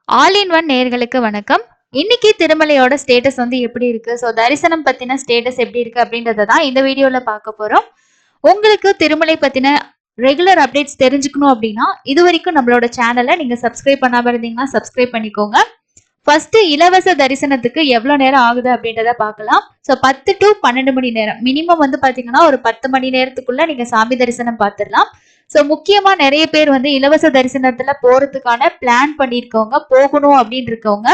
All in one நேயர்களுக்கு வணக்கம். இன்னைக்கு திருமலையோட ஸ்டேட்டஸ் வந்து எப்படி இருக்கு? தரிசனம் பத்தின ஸ்டேட்டஸ் எப்படி இருக்கு அப்படின்றத தான் இந்த வீடியோல பார்க்க போறோம். உங்களுக்கு திருமலை பத்தின ரெகுலர் அப்டேட்ஸ் தெரிஞ்சுக்கணும் அப்படின்னா, இதுவரைக்கும் நம்மளோட சேனல நீங்க சப்ஸ்கிரைப் பண்ணாம இருந்தீங்கன்னா சப்ஸ்கிரைப் பண்ணிக்கோங்க. ஃபர்ஸ்ட் இலவச தரிசனத்துக்கு எவ்வளவு நேரம் ஆகுது அப்படின்றத பார்க்கலாம். 10 to 12 மணி நேரம். மினிமம் வந்து பாத்தீங்கன்னா ஒரு 10 மணி நேரத்துக்குள்ள நீங்க சாமி தரிசனம் பார்த்துடலாம். முக்கியமா நிறைய பேர் வந்து இலவச தரிசனத்துல போறதுக்கான பிளான் பண்ணிருக்கவங்க, போகணும் அப்படின்னு இருக்கவங்க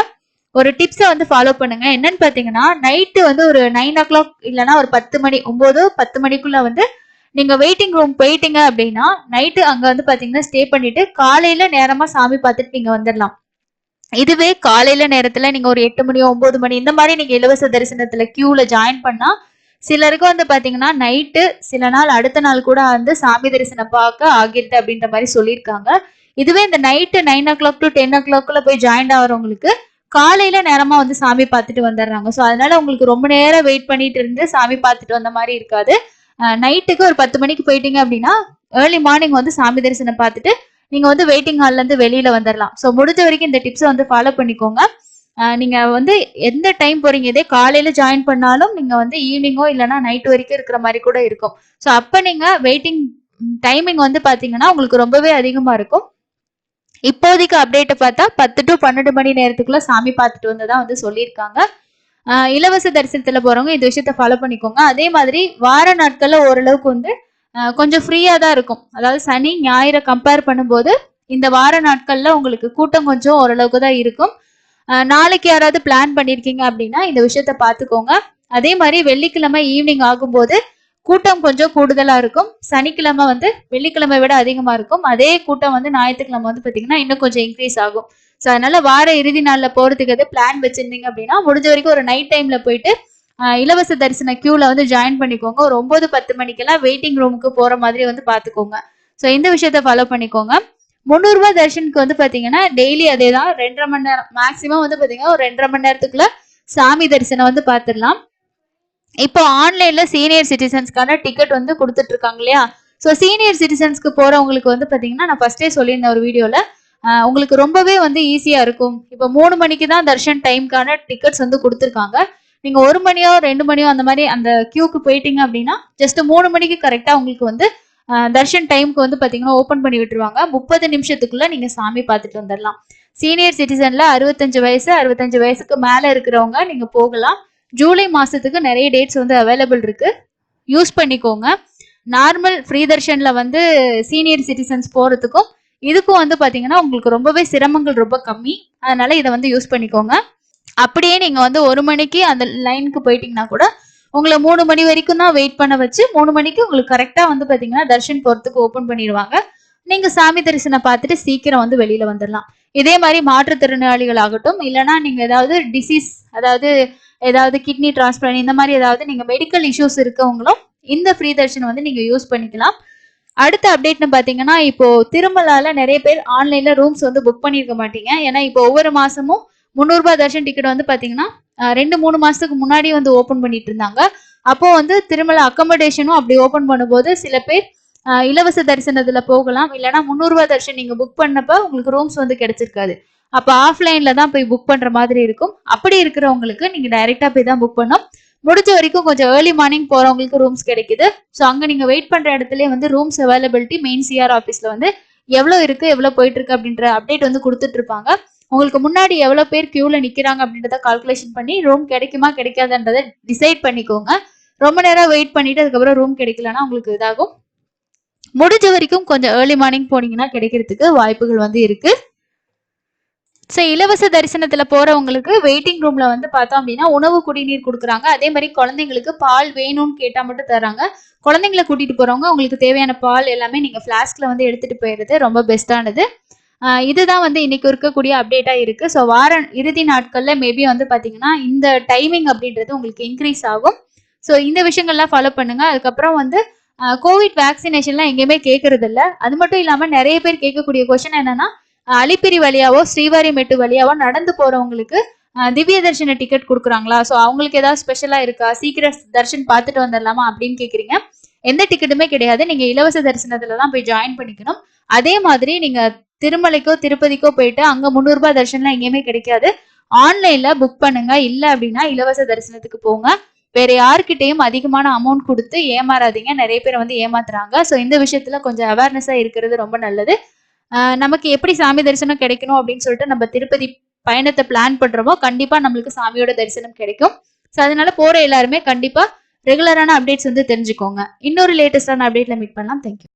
ஒரு டிப்ஸை வந்து ஃபாலோ பண்ணுங்க. என்னன்னு பாத்தீங்கன்னா, நைட்டு வந்து ஒரு 9 o'clock இல்லைன்னா ஒரு 10 மணி 9-10 மணிக்குள்ள வந்து நீங்க வெயிட்டிங் ரூம் போயிட்டீங்க அப்படின்னா, நைட்டு அங்க வந்து பாத்தீங்கன்னா ஸ்டே பண்ணிட்டு காலையில நேரமா சாமி பார்த்துட்டு நீங்க வந்துடலாம். இதுவே காலையில நேரத்துல நீங்க ஒரு 8 மணி 9 மணி இந்த மாதிரி நீங்க இலவச தரிசனத்துல கியூல ஜாயின் பண்ணா, சிலருக்கு வந்து பாத்தீங்கன்னா நைட்டு, சில நாள் அடுத்த நாள் கூட வந்து சாமி தரிசனம் பார்க்க ஆகிருது அப்படின்ற மாதிரி சொல்லியிருக்காங்க. இதுவே இந்த நைட்டு 9 o'clock to 10 o'clock போய் ஜாயின் ஆகிறவங்களுக்கு காலையில நேரமா வந்து சாமி பார்த்துட்டு வந்துடுறாங்க. அதனால உங்களுக்கு ரொம்ப நேரம் வெயிட் பண்ணிட்டு இருந்து சாமி பார்த்துட்டு வந்த மாதிரி இருக்காது. நைட்டுக்கு ஒரு 10 மணிக்கு போயிட்டீங்க அப்படின்னா ஏர்லி மார்னிங் வந்து சாமி தரிசனம் பார்த்துட்டு நீங்க வந்து வெயிட்டிங் ஹால்ல இருந்து வெளியில வந்துடலாம். முடிஞ்ச வரைக்கும் இந்த டிப்ஸை வந்து ஃபாலோ பண்ணிக்கோங்க. நீங்க வந்து எந்த டைம் போறீங்க, இதே காலையில ஜாயின் பண்ணாலும் நீங்க வந்து ஈவினிங்கோ இல்லைன்னா நைட் வரைக்கும் இருக்கிற மாதிரி கூட இருக்கும். அப்ப நீங்க வெயிட்டிங் டைமிங் வந்து பாத்தீங்கன்னா உங்களுக்கு ரொம்பவே அதிகமா இருக்கும். இப்போதைக்கு அப்டேட்டை பார்த்தா 10 to 12 மணி நேரத்துக்குள்ள சாமி பார்த்துட்டு வந்ததா வந்து சொல்லியிருக்காங்க. இலவச தரிசனத்துல போறவங்க இந்த விஷயத்த ஃபாலோ பண்ணிக்கோங்க. அதே மாதிரி வார நாட்கள்ல ஓரளவுக்கு வந்து கொஞ்சம் ஃப்ரீயா தான் இருக்கும். அதாவது சனி ஞாயிறை கம்பேர் பண்ணும்போது இந்த வார நாட்கள்ல உங்களுக்கு கூட்டம் கொஞ்சம் ஓரளவுக்கு தான் இருக்கும். நாளைக்கு யாராவது பிளான் பண்ணிருக்கீங்க அப்படின்னா இந்த விஷயத்த பாத்துக்கோங்க. அதே மாதிரி வெள்ளிக்கிழமை ஈவினிங் ஆகும்போது கூட்டம் கொஞ்சம் கூடுதலா இருக்கும். சனிக்கிழமை வந்து வெள்ளிக்கிழமை விட அதிகமா இருக்கும். அதே கூட்டம் வந்து ஞாயிற்றுக்கிழமை வந்து பாத்தீங்கன்னா இன்னும் கொஞ்சம் இன்க்ரீஸ் ஆகும். அதனால வார இறுதி நாள்ல போறதுக்கு எது பிளான் வச்சிருந்தீங்க அப்படின்னா முடிஞ்ச வரைக்கும் ஒரு நைட் டைம்ல போயிட்டு இலவச தரிசன கியூல வந்து ஜாயின் பண்ணிக்கோங்க. ஒரு 9-10 மணிக்கெல்லாம் வெயிட்டிங் ரூமுக்கு போற மாதிரி வந்து பாத்துக்கோங்க. இந்த விஷயத்த ஃபாலோ பண்ணிக்கோங்க. 300 ரூபாய் தரிசனுக்கு வந்து பாத்தீங்கன்னா டெய்லி அதே தான் 2.5 மணி நேரம் மேக்சிமம் வந்து பாத்தீங்கன்னா ஒரு 2.5 மணி நேரத்துக்குள்ள சாமி தரிசனம் வந்து பாத்துடலாம். இப்போ ஆன்லைன்ல சீனியர் சிட்டிசன்ஸ்க்கான டிக்கெட் வந்து கொடுத்துட்டு இருக்காங்க இல்லையா? சீனியர் சிட்டிசன்ஸ்க்கு போறவங்களுக்கு வந்து பாத்தீங்கன்னா நான் ஃபர்ஸ்டே சொல்லியிருந்தேன் ஒரு வீடியோல, உங்களுக்கு ரொம்பவே வந்து ஈஸியா இருக்கும். இப்போ 3 மணிக்கு தான் தர்ஷன் டைம்க்கான டிக்கெட்ஸ் வந்து கொடுத்துருக்காங்க. நீங்க 1 மணியோ 2 மணியோ அந்த மாதிரி அந்த கியூக்கு போயிட்டீங்க அப்படின்னா ஜஸ்ட் 3 மணிக்கு கரெக்டா உங்களுக்கு வந்து தர்ஷன் டைமுக்கு வந்து பாத்தீங்கன்னா ஓபன் பண்ணி விட்டுருவாங்க. 30 நிமிஷத்துக்குள்ள நீங்க சாமி பார்த்துட்டு வந்துடலாம். சீனியர் சிட்டிசன்ல 65 வயசு 65 வயசுக்கு மேல இருக்கிறவங்க நீங்க போகலாம். ஜூலை மாசத்துக்கு நிறைய டேட்ஸ் வந்து அவைலபிள் இருக்கு, யூஸ் பண்ணிக்கோங்க. நார்மல் ஃப்ரீ தர்ஷன்ல வந்து சீனியர் சிட்டிசன்ஸ் போறதுக்கும் இதுக்கும் வந்து பாத்தீங்கன்னா உங்களுக்கு ரொம்பவே சிரமங்கள் ரொம்ப கம்மி. அதனால இதை வந்து யூஸ் பண்ணிக்கோங்க. அப்படியே நீங்க வந்து 1 மணிக்கு அந்த லைனுக்கு போயிட்டீங்கன்னா கூட உங்களை 3 மணி வரைக்கும் தான் வெயிட் பண்ண வச்சு 3 மணிக்கு உங்களுக்கு கரெக்டா வந்து பாத்தீங்கன்னா தர்ஷன் போறதுக்கு ஓபன் பண்ணிடுவாங்க. நீங்க சாமி தரிசனம் பார்த்துட்டு சீக்கிரம் வந்து வெளியில வந்துடலாம். இதே மாதிரி மாற்றுத்திறனாளிகள் ஆகட்டும், இல்லைன்னா நீங்க ஏதாவது டிசீஸ், அதாவது ஏதாவது கிட்னி டிரான்ஸ்பிளான்ட் இந்த மாதிரி ஏதாவது நீங்க மெடிக்கல் இஷ்யூஸ் இருக்கவங்களும் இந்த ஃப்ரீ தர்ஷன் வந்து நீங்க யூஸ் பண்ணிக்கலாம். அடுத்த அப்டேட்னு பாத்தீங்கன்னா, இப்போ திருமலால நிறைய பேர் ஆன்லைன்ல ரூம்ஸ் வந்து புக் பண்ணிருக்க மாட்டீங்க. ஏன்னா இப்போ ஒவ்வொரு மாசமும் 300 ரூபாய் தர்ஷன் டிக்கெட் வந்து பாத்தீங்கன்னா 2-3 மாசத்துக்கு முன்னாடி வந்து ஓபன் பண்ணிட்டு இருந்தாங்க. அப்போ வந்து திருமலா அக்கமடேஷனும் அப்படி ஓபன் பண்ணும்போது சில பேர் இலவச தரிசனத்துல போகலாம், இல்லைன்னா 300 ரூபாய் தர்ஷன் நீங்க புக் பண்ணப்ப உங்களுக்கு ரூம்ஸ் வந்து கிடைச்சிருக்காது. அப்ப ஆஃப்லைன்ல தான் போய் புக் பண்ற மாதிரி இருக்கும். அப்படி இருக்கிறவங்களுக்கு நீங்க டைரக்டா போய் தான் புக் பண்ணும். முடிஞ்ச வரைக்கும் கொஞ்சம் ஏர்லி மார்னிங் போறவங்களுக்கு ரூம்ஸ் கிடைக்குது. அங்க நீங்க வெயிட் பண்ற இடத்துல வந்து ரூம்ஸ் அவைலபிலிட்டி மெயின் சிஆர் ஆபீஸ்ல வந்து எவ்வளவு இருக்கு எவ்வளவு போயிட்டு இருக்கு அப்படின்ற அப்டேட் வந்து கொடுத்துட்டு இருப்பாங்க. உங்களுக்கு முன்னாடி எவ்வளவு பேர் கியூல நிக்கிறாங்க அப்படின்றத கால்குலேஷன் பண்ணி ரூம் கிடைக்குமா கிடைக்காதுன்றதை டிசைட் பண்ணிக்கோங்க. ரொம்ப நேரம் வெயிட் பண்ணிட்டு அதுக்கப்புறம் ரூம் கிடைக்கலன்னா உங்களுக்கு இதாகும். முடிஞ்ச வரைக்கும் கொஞ்சம் ஏர்லி மார்னிங் போனீங்கன்னா கிடைக்கிறதுக்கு வாய்ப்புகள் வந்து இருக்கு. இலவச தரிசனத்துல போறவங்களுக்கு வெயிட்டிங் ரூம்ல வந்து பார்த்தோம் அப்படின்னா உணவு குடிநீர் கொடுக்குறாங்க. அதே மாதிரி குழந்தைங்களுக்கு பால் வேணும்னு கேட்டா மட்டும் தராங்க. குழந்தைங்களை கூட்டிட்டு போறவங்க உங்களுக்கு தேவையான பால் எல்லாமே நீங்க பிளாஸ்க்ல வந்து எடுத்துட்டு போயிடுறது ரொம்ப பெஸ்டானது. இதுதான் வந்து இன்னைக்கு இருக்கக்கூடிய அப்டேட்டா இருக்கு. வார இறுதி நாட்கள்ல மேபி வந்து பாத்தீங்கன்னா இந்த டைமிங் அப்படின்றது உங்களுக்கு இன்க்ரீஸ் ஆகும். இந்த விஷயங்கள்லாம் ஃபாலோ பண்ணுங்க. அதுக்கப்புறம் வந்து கோவிட் வேக்சினேஷன்லாம் எங்கேயுமே கேட்கறது இல்லை. அது மட்டும் இல்லாம நிறைய பேர் கேட்கக்கூடிய கொஸ்டின் என்னன்னா, அலிப்பிரி வழியாவோ ஸ்ரீவாரிமெட்டு வழியாவோ நடந்து போறவங்களுக்கு திவ்ய தர்ஷன டிக்கெட் கொடுக்குறாங்களா, அவங்களுக்கு ஏதாவது ஸ்பெஷலா இருக்கா, சீக்கிரம் தர்ஷன் பார்த்துட்டு வந்துடலாமா அப்படின்னு கேக்குறீங்க. எந்த டிக்கெட்டுமே கிடையாது. நீங்க இலவச தரிசனத்துல தான் போய் ஜாயின் பண்ணிக்கணும். அதே மாதிரி நீங்க திருமலைக்கோ திருப்பதிக்கோ போயிட்டு அங்க 300 ரூபாய் தரிசனம் எங்கேயுமே கிடைக்காது. ஆன்லைன்ல புக் பண்ணுங்க. இல்ல அப்படின்னா இலவச தரிசனத்துக்கு போங்க. வேற யாருக்கிட்டையும் அதிகமான அமௌண்ட் கொடுத்து ஏமாறாதீங்க. நிறைய பேர் வந்து ஏமாத்துறாங்க. ஸோ இந்த விஷயத்துல கொஞ்சம் அவேர்னஸா இருக்கிறது ரொம்ப நல்லது. நமக்கு எப்படி சாமி தரிசனம் கிடைக்கணும் அப்படின்னு சொல்லிட்டு நம்ம திருப்பதி பயணத்தை பிளான் பண்றோமோ கண்டிப்பா நம்மளுக்கு சாமியோட தரிசனம் கிடைக்கும். ஸோ அதனால போற எல்லாருமே கண்டிப்பா ரெகுலரான அப்டேட்ஸ் வந்து தெரிஞ்சுக்கோங்க. இன்னொரு லேட்டஸ்டான அப்டேட்ல மீட் பண்ணலாம். தேங்க்யூ.